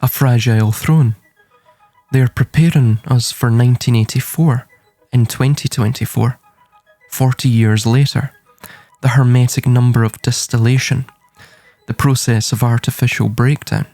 a fragile throne. They are preparing us for 1984 in 2024, 40 years later, the hermetic number of distillation, the process of artificial breakdown,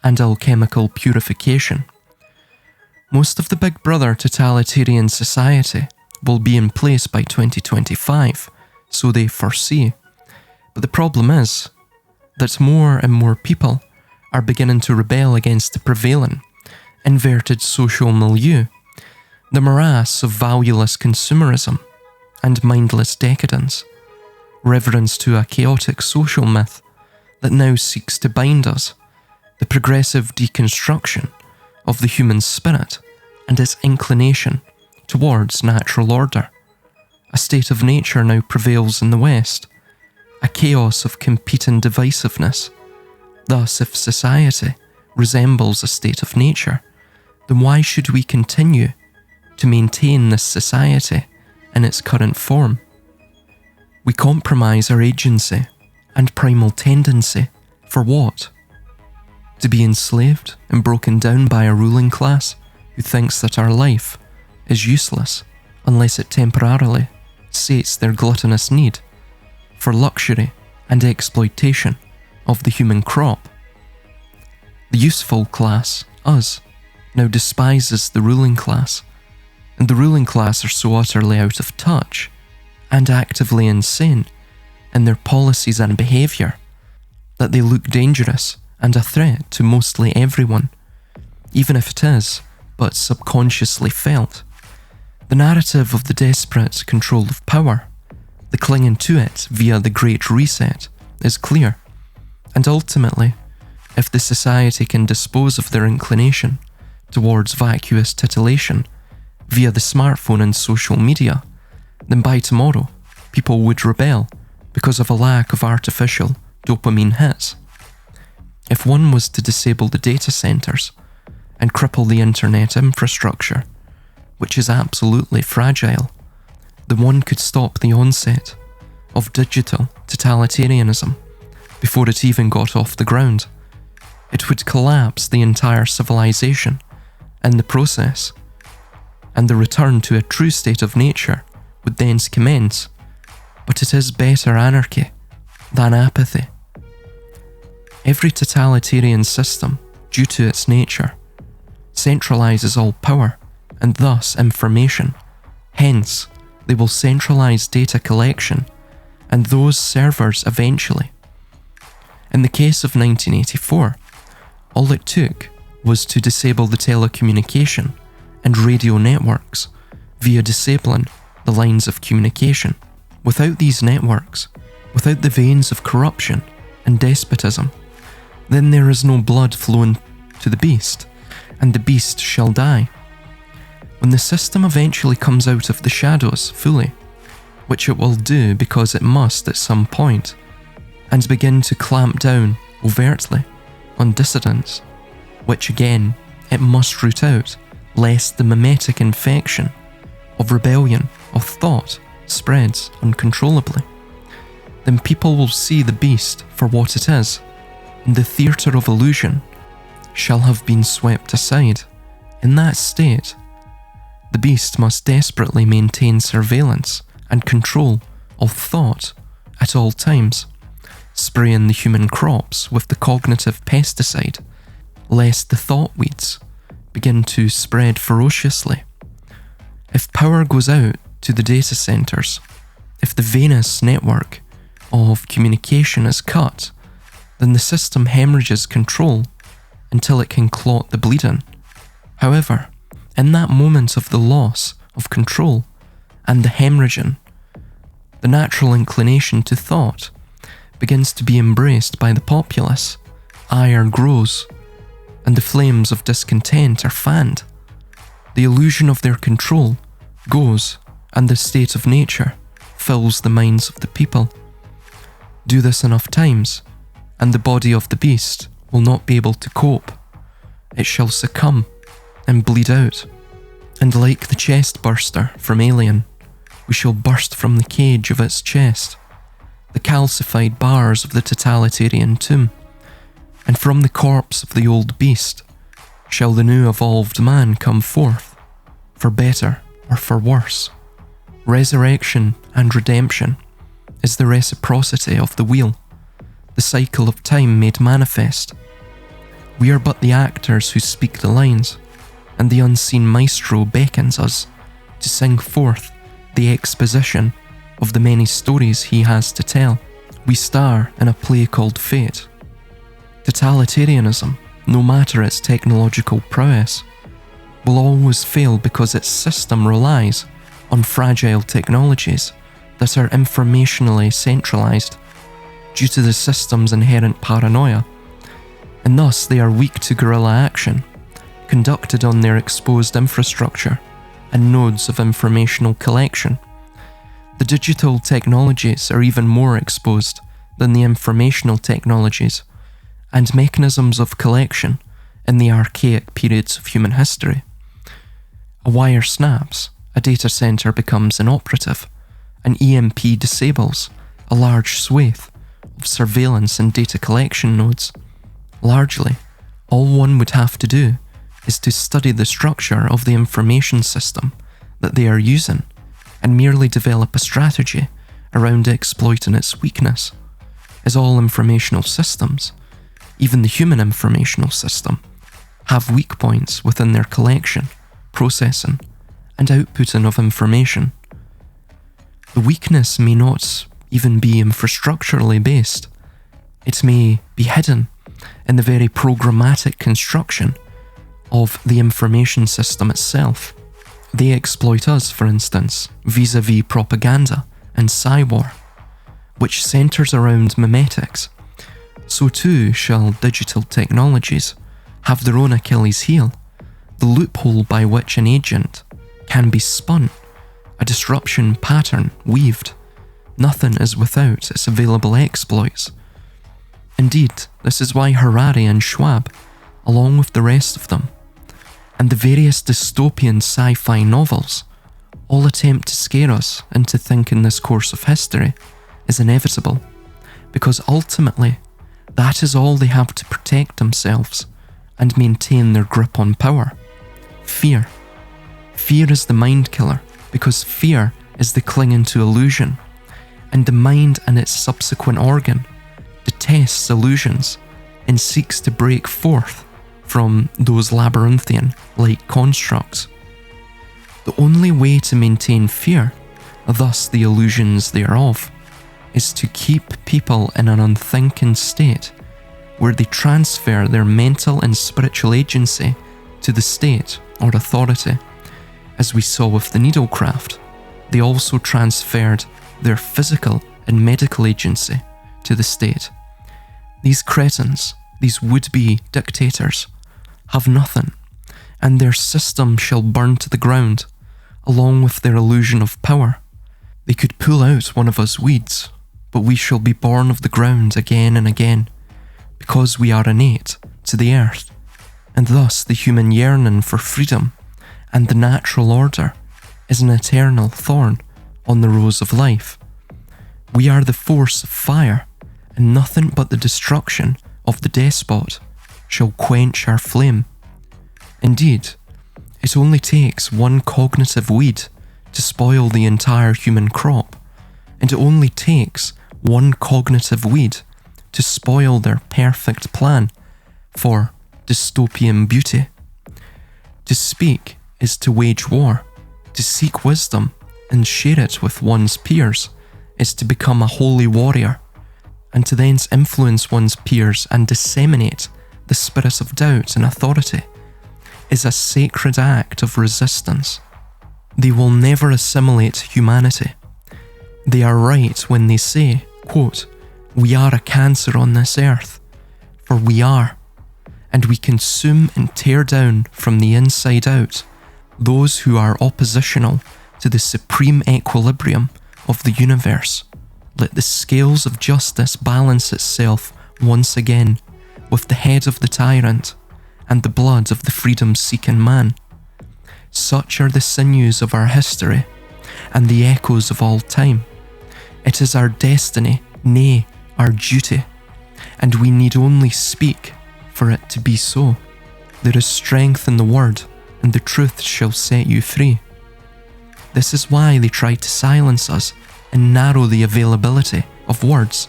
and alchemical purification. Most of the Big Brother totalitarian society will be in place by 2025, so they foresee. But the problem is that more and more people are beginning to rebel against the prevailing, inverted social milieu, the morass of valueless consumerism and mindless decadence, reverence to a chaotic social myth that now seeks to bind us, the progressive deconstruction of the human spirit and its inclination towards natural order. A state of nature now prevails in the West, a chaos of competing divisiveness. Thus, if society resembles a state of nature, then why should we continue to maintain this society in its current form? We compromise our agency and primal tendency for what? To be enslaved and broken down by a ruling class who thinks that our life is useless unless it temporarily sates their gluttonous need for luxury and exploitation of the human crop. The useful class, us, now despises the ruling class, and the ruling class are so utterly out of touch and actively insane in their policies and behaviour that they look dangerous and a threat to mostly everyone, even if it is but subconsciously felt. The narrative of the desperate control of power, the clinging to it via the Great Reset, is clear, and ultimately, if the society can dispose of their inclination towards vacuous titillation via the smartphone and social media, then by tomorrow, people would rebel because of a lack of artificial dopamine hits. If one was to disable the data centers and cripple the internet infrastructure, which is absolutely fragile, then one could stop the onset of digital totalitarianism before it even got off the ground. It would collapse the entire civilization in the process, and the return to a true state of nature would then commence. But it is better anarchy than apathy. Every totalitarian system, due to its nature, centralizes all power and thus information. Hence, they will centralize data collection and those servers eventually. In the case of 1984, all it took was to disable the telecommunication and radio networks via disabling the lines of communication. Without these networks, without the veins of corruption and despotism, then there is no blood flowing to the beast, and the beast shall die. When the system eventually comes out of the shadows fully, which it will do because it must at some point, and begin to clamp down overtly on dissidents, which again it must root out, lest the mimetic infection of rebellion, of thought, spreads uncontrollably, then people will see the beast for what it is, and the theatre of illusion shall have been swept aside. In that state, the beast must desperately maintain surveillance and control of thought at all times, spraying the human crops with the cognitive pesticide, lest the thought weeds begin to spread ferociously. If power goes out to the data centers, if the venous network of communication is cut, then the system hemorrhages control until it can clot the bleeding. However, in that moment of the loss of control and the hemorrhaging, the natural inclination to thought begins to be embraced by the populace, ire grows, and the flames of discontent are fanned. The illusion of their control goes, and the state of nature fills the minds of the people. Do this enough times, and the body of the beast will not be able to cope. It shall succumb and bleed out, and like the chest burster from Alien, we shall burst from the cage of its chest, the calcified bars of the totalitarian tomb. And from the corpse of the old beast shall the new evolved man come forth, for better or for worse. Resurrection and redemption is the reciprocity of the wheel, the cycle of time made manifest. We are but the actors who speak the lines, and the unseen maestro beckons us to sing forth the exposition of the many stories he has to tell. We star in a play called Fate. Totalitarianism, no matter its technological prowess, will always fail because its system relies on fragile technologies that are informationally centralized due to the system's inherent paranoia, and thus they are weak to guerrilla action, conducted on their exposed infrastructure and nodes of informational collection. The digital technologies are even more exposed than the informational technologies and mechanisms of collection in the archaic periods of human history. A wire snaps, a data center becomes inoperative, an EMP disables a large swathe of surveillance and data collection nodes. Largely, all one would have to do is to study the structure of the information system that they are using and merely develop a strategy around exploiting its weakness, as all informational systems, even the human informational system, have weak points within their collection, processing, and outputting of information. The weakness may not even be infrastructurally based. It may be hidden in the very programmatic construction of the information system itself. They exploit us, for instance, vis-a-vis propaganda and cyber, which centres around memetics. So too shall digital technologies have their own Achilles heel, the loophole by which an agent can be spun, a disruption pattern weaved. Nothing is without its available exploits. Indeed, this is why Harari and Schwab, along with the rest of them, and the various dystopian sci-fi novels, all attempt to scare us into thinking this course of history is inevitable, because ultimately, that is all they have to protect themselves and maintain their grip on power. Fear. Fear is the mind killer, because fear is the clinging to illusion, and the mind and its subsequent organ detests illusions and seeks to break forth from those labyrinthian-like constructs. The only way to maintain fear, thus the illusions thereof, is to keep people in an unthinking state where they transfer their mental and spiritual agency to the state or authority. As we saw with the needlecraft, they also transferred their physical and medical agency to the state. These cretins, these would-be dictators, have nothing, and their system shall burn to the ground, along with their illusion of power. They could pull out one of us weeds, but we shall be born of the ground again and again, because we are innate to the earth, and thus the human yearning for freedom and the natural order is an eternal thorn on the rose of life. We are the force of fire, and nothing but the destruction of the despot shall quench our flame. Indeed, it only takes one cognitive weed to spoil the entire human crop, and it only takes one cognitive weed to spoil their perfect plan for dystopian beauty. To speak is to wage war. To seek wisdom and share it with one's peers is to become a holy warrior, and to thence influence one's peers and disseminate the spirit of doubt and authority is a sacred act of resistance. They will never assimilate humanity. They are right when they say, quote, "We are a cancer on this earth," for we are, and we consume and tear down from the inside out those who are oppositional to the supreme equilibrium of the universe. Let the scales of justice balance itself once again with the head of the tyrant and the blood of the freedom-seeking man. Such are the sinews of our history and the echoes of all time. It is our destiny, nay, our duty, and we need only speak for it to be so. There is strength in the word, and the truth shall set you free. This is why they try to silence us and narrow the availability of words,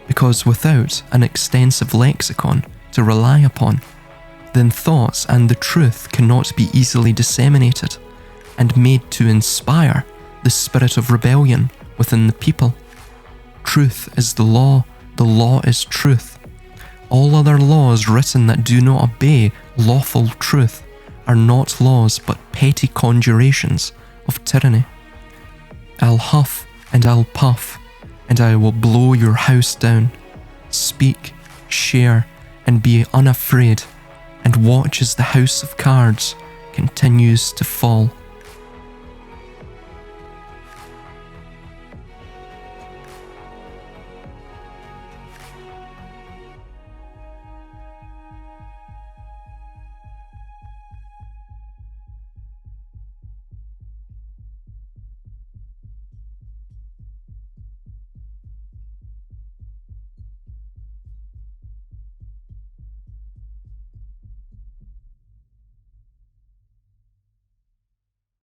because without an extensive lexicon to rely upon, then thoughts and the truth cannot be easily disseminated and made to inspire the spirit of rebellion within the people. Truth is the law is truth. All other laws written that do not obey lawful truth are not laws but petty conjurations of tyranny. I'll huff and I'll puff, and I will blow your house down. Speak, share, and be unafraid, and watch as the house of cards continues to fall.